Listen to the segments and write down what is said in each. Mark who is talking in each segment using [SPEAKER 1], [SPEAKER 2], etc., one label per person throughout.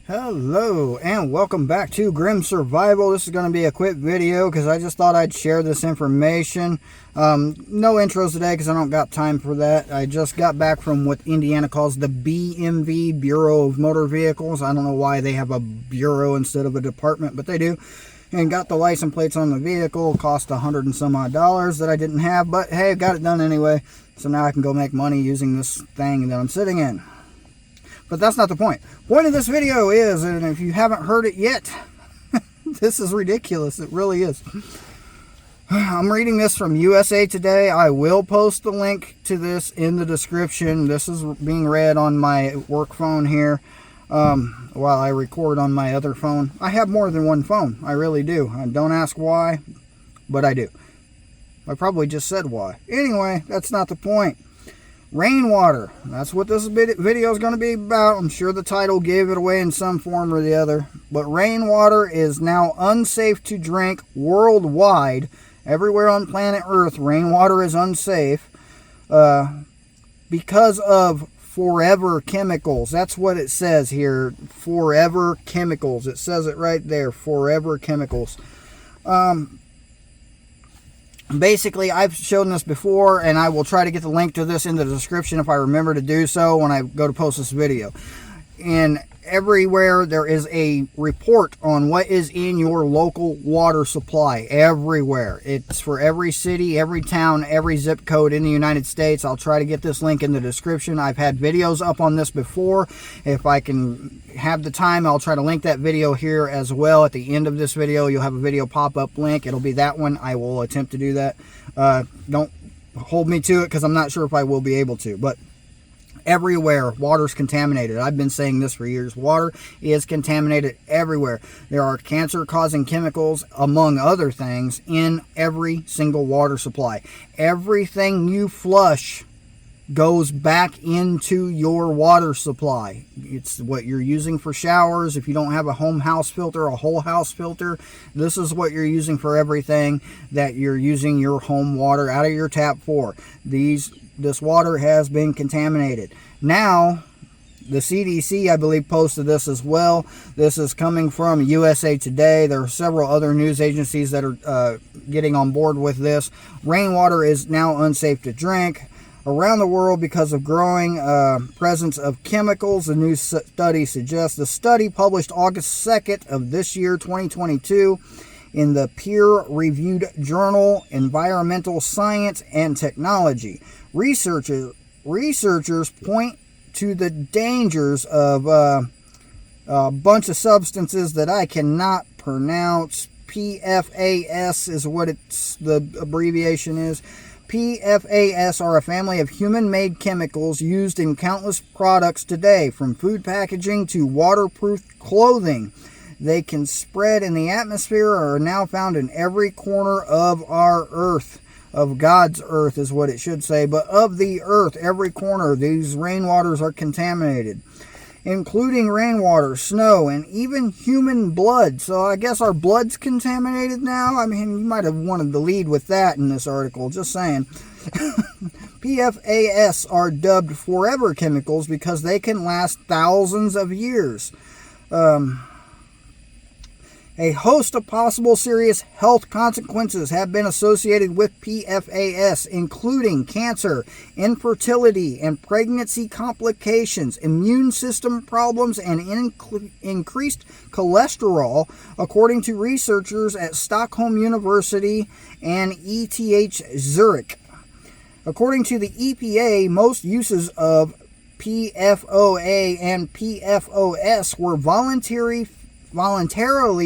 [SPEAKER 1] Hello and welcome back to Grim Survival. This is going to be a quick video because I just thought I'd share this information. No intros today because I don't got time for that. I just got back from what Indiana calls the BMV, Bureau of Motor Vehicles. I don't know why they have a bureau instead of a department, but they do. And got the license plates on the vehicle. Cost $100 and some odd that I didn't have, but hey, got it done anyway. So now I can go make money using this thing that I'm sitting in. But that's not the point. Point of this video is, and if you haven't heard it yet, this is ridiculous. It really is. I'm reading this from USA Today. I will post the link to this in the description. This is being read on my work phone here while I record on my other phone. I have more than one phone. I really do. Don't ask why, but I do. I probably just said why. Anyway, that's not the point. Rainwater. That's what this video is going to be about. I'm sure the title gave it away in some form or the other. But rainwater is now unsafe to drink worldwide. Everywhere on planet Earth, rainwater is unsafe because of forever chemicals. That's what it says here. Forever chemicals. It says it right there. Forever chemicals. Basically, I've shown this before, and I will try to get the link to this in the description if I remember to do so when I go to post this video. And everywhere there is a report on what is in your local water supply. Everywhere. It's for every city, every town, every zip code in the United States. I'll try to get this link in the description. I've had videos up on this before. If I can have the time, I'll try to link that video here as well. At the end of this video, you'll have a video pop-up link. It'll be that one. I will attempt to do that. Don't hold me to it because I'm not sure if I will be able to. But everywhere, water's contaminated. I've been saying this for years. Water is contaminated everywhere. There are cancer-causing chemicals, among other things, in every single water supply. Everything you flush goes back into your water supply. It's what you're using for showers. If you don't have a home house filter, a whole house filter, this is what you're using for everything that you're using your home water out of your tap for. This water has been contaminated. Now, the CDC, I believe, posted this as well. This is coming from USA Today. There are several other news agencies that are getting on board with this. Rainwater is now unsafe to drink around the world because of growing presence of chemicals, the new study suggests. The study, published August 2nd of this year, 2022, in the peer-reviewed journal Environmental Science and Technology. Researchers point to the dangers of a bunch of substances that I cannot pronounce. PFAS is what the abbreviation is. PFAS are a family of human-made chemicals used in countless products today, from food packaging to waterproof clothing. They can spread in the atmosphere or are now found in every corner of our earth. Of God's earth is what it should say, but of the earth, every corner, these rainwaters are contaminated, including rainwater, snow, and even human blood. So I guess our blood's contaminated now. I mean, you might have wanted to lead with that in this article, just saying. PFAS are dubbed forever chemicals because they can last thousands of years. A host of possible serious health consequences have been associated with PFAS, including cancer, infertility, and pregnancy complications, immune system problems, and increased cholesterol, according to researchers at Stockholm University and ETH Zurich. According to the EPA, most uses of PFOA and PFOS were voluntarily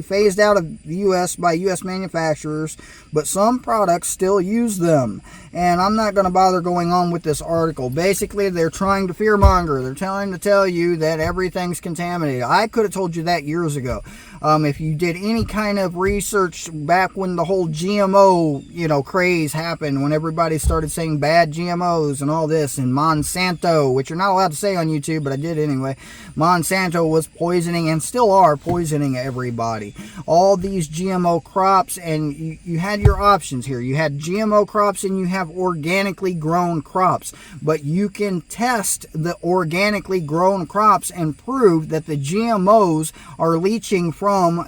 [SPEAKER 1] phased out of the U.S. by U.S. manufacturers, but some products still use them. And I'm not going to bother going on with this article. Basically, they're trying to fearmonger. They're trying to tell you that everything's contaminated. I could have told you that years ago. If you did any kind of research back when the whole GMO, craze happened, when everybody started saying bad GMOs and all this, and Monsanto, which you're not allowed to say on YouTube, but I did anyway. Monsanto was poisoning, and still are poisoning poisoning everybody. All these GMO crops, and you had your options here. You had GMO crops and you have organically grown crops. But you can test the organically grown crops and prove that the GMOs are leaching from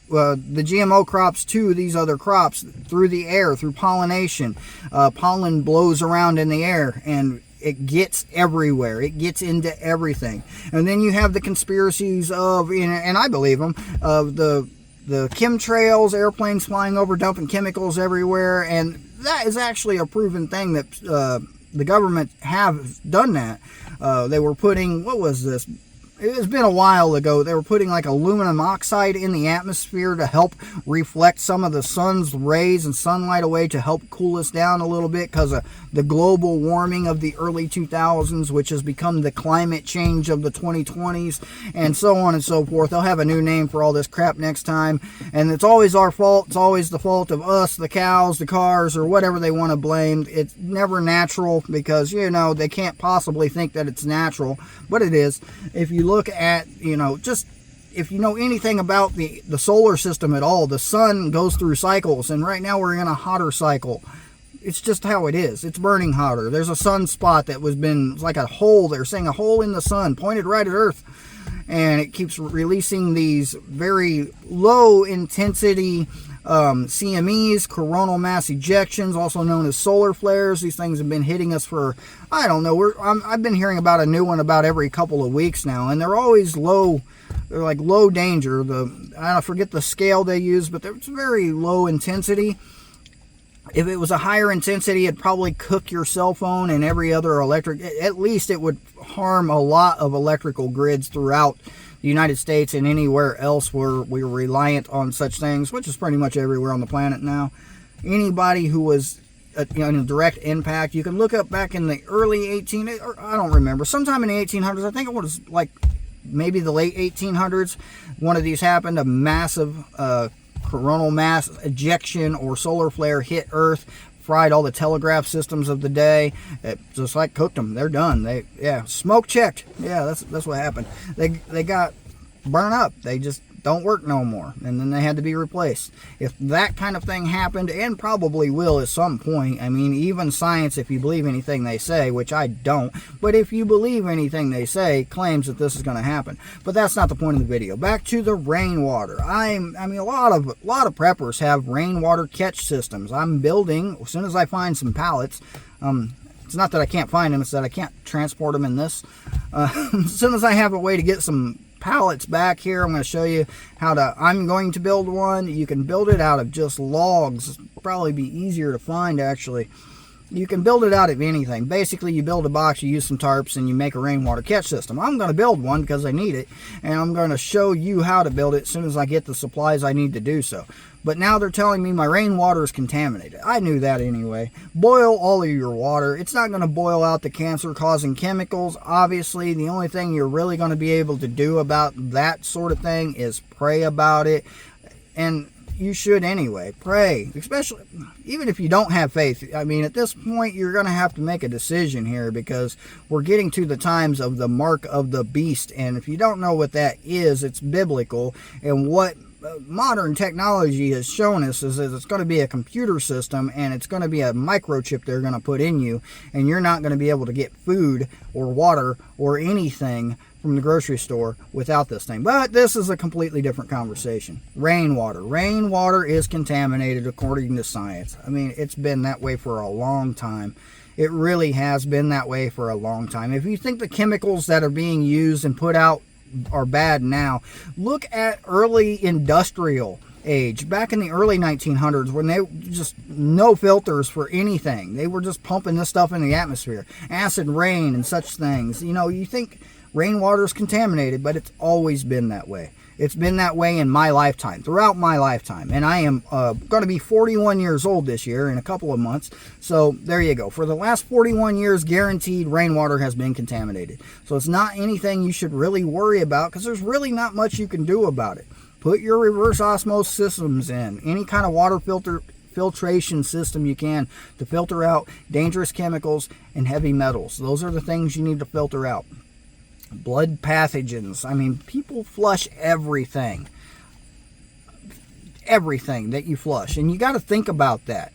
[SPEAKER 1] the GMO crops to these other crops through the air, through pollination. Pollen blows around in the air and it gets everywhere. It gets into everything. And then you have the conspiracies of, and I believe them, of the chemtrails, airplanes flying over, dumping chemicals everywhere. And that is actually a proven thing that the government have done that. They were putting, what was this? It's been a while ago. They were putting like aluminum oxide in the atmosphere to help reflect some of the sun's rays and sunlight away to help cool us down a little bit because of the global warming of the early 2000s, which has become the climate change of the 2020s, and so on and so forth. They'll have a new name for all this crap next time, and it's always our fault. It's always the fault of us, the cows, the cars, or whatever they want to blame. It's never natural because, they can't possibly think that it's natural, but it is. If you look at, just if you know anything about the solar system at all, the sun goes through cycles, and right now we're in a hotter cycle. It's just how it is. It's burning hotter. There's a sunspot that it's like a hole. They're saying a hole in the sun pointed right at Earth, and it keeps releasing these very low intensity CMEs, coronal mass ejections, also known as solar flares. These things have been hitting us for, I don't know, I've been hearing about a new one about every couple of weeks now, and they're always low. They're like low danger. I forget the scale they use, but it's very low intensity. If it was a higher intensity, it'd probably cook your cell phone and every other electric. At least it would harm a lot of electrical grids throughout the United States and anywhere else where we're reliant on such things, which is pretty much everywhere on the planet now. Anybody who was in a direct impact, you can look up back in the early I don't remember, sometime in the 1800s, I think it was like maybe the late 1800s, one of these happened, a massive coronal mass ejection or solar flare hit Earth, fried all the telegraph systems of the day. It just like cooked them. They're done. Smoke checked. Yeah, that's what happened. They got burned up. They just don't work no more, and then they had to be replaced. If that kind of thing happened, and probably will at some point, I mean, even science, if you believe anything they say, which I don't, but if you believe anything they say, claims that this is going to happen. But that's not the point of the video. Back to the rainwater. I mean, a lot of preppers have rainwater catch systems. I'm building, as soon as I find some pallets, it's not that I can't find them, it's that I can't transport them in this. As soon as I have a way to get some pallets back here, I'm going to show you I'm going to build one. You can build it out of just logs. It'll probably be easier to find, actually. You can build it out of anything. Basically, you build a box, you use some tarps, and you make a rainwater catch system. I'm going to build one because I need it, and I'm going to show you how to build it as soon as I get the supplies I need to do so. But now they're telling me my rainwater is contaminated. I knew that anyway. Boil all of your water. It's not going to boil out the cancer-causing chemicals. Obviously, the only thing you're really going to be able to do about that sort of thing is pray about it. And you should anyway. Pray. Especially, even if you don't have faith. I mean, at this point, you're going to have to make a decision here because we're getting to the times of the mark of the beast. And if you don't know what that is, it's biblical. And what modern technology has shown us is that it's going to be a computer system, and it's going to be a microchip they're going to put in you, and you're not going to be able to get food or water or anything from the grocery store without this thing. But this is a completely different conversation. Rainwater. Rainwater is contaminated according to science. I mean, it's been that way for a long time. It really has been that way for a long time. If you think the chemicals that are being used and put out are bad now, look at early industrial age, back in the early 1900s, when they just no filters for anything. They were just pumping this stuff in the atmosphere, acid rain and such things. You think rainwater is contaminated, but it's always been that way. It's been that way in my lifetime, throughout my lifetime. And I am going to be 41 years old this year in a couple of months. So there you go. For the last 41 years, guaranteed rainwater has been contaminated. So it's not anything you should really worry about because there's really not much you can do about it. Put your reverse osmosis systems in, any kind of water filtration system you can to filter out dangerous chemicals and heavy metals. Those are the things you need to filter out. blood pathogens. I mean, people flush everything that you flush, and you got to think about that.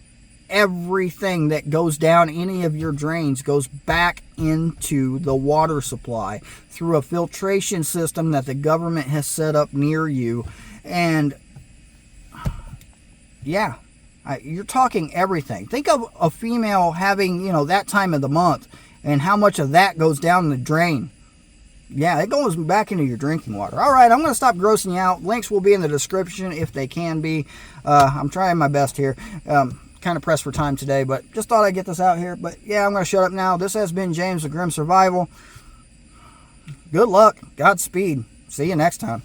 [SPEAKER 1] Everything that goes down any of your drains goes back into the water supply through a filtration system that the government has set up near you. And yeah, you're talking everything. Think of a female having, that time of the month, and how much of that goes down the drain. Yeah, it goes back into your drinking water. All right, I'm going to stop grossing you out. Links will be in the description if they can be. I'm trying my best here. Kind of pressed for time today, but just thought I'd get this out here. But yeah, I'm going to shut up now. This has been James with Grim Survival. Good luck. Godspeed. See you next time.